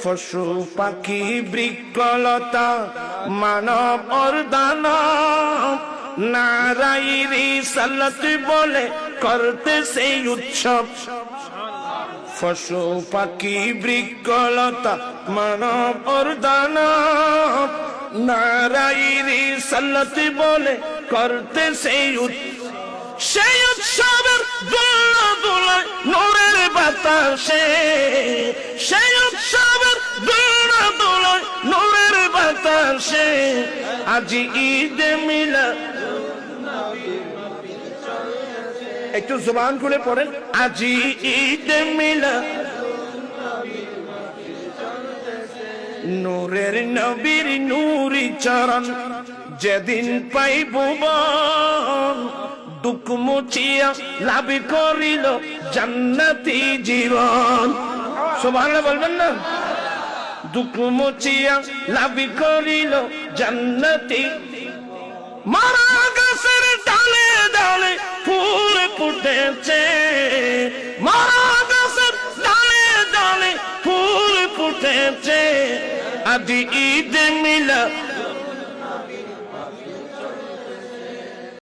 পশু পাখি বৃক্ষলতা মানব और দানব নারাই রিসালাত বলে করতে সেই উৎসব। পশু পাখি বৃক্ষলতা মানব और দানব নারাই রিসালাত বলে করতে সেই উৎসবের দোলা দোলায় নূরের বাতাসে, সেই উৎসবের দোলা দোলায় নূরের বাতাসে আজি ঈদ মিলাদ। একটু জবান খুলে পড়েন, আজি ঈদ মিলাদ নূরের নবীর নূরি চরণ যেদিন পাইব দুঃখ মুছিয়া লাভ করিল জান্নাতি জীবন। সুবহানাল্লাহ বলবেন না? দুঃখ মুছিয়া লাভ করিল জান্নাতি। মারা গাছের ডালে ডালে ফুল ফুটেছে, মারা গাছের ডালে ডালে ফুল ফুটেছে আজি ঈদ মিলাদ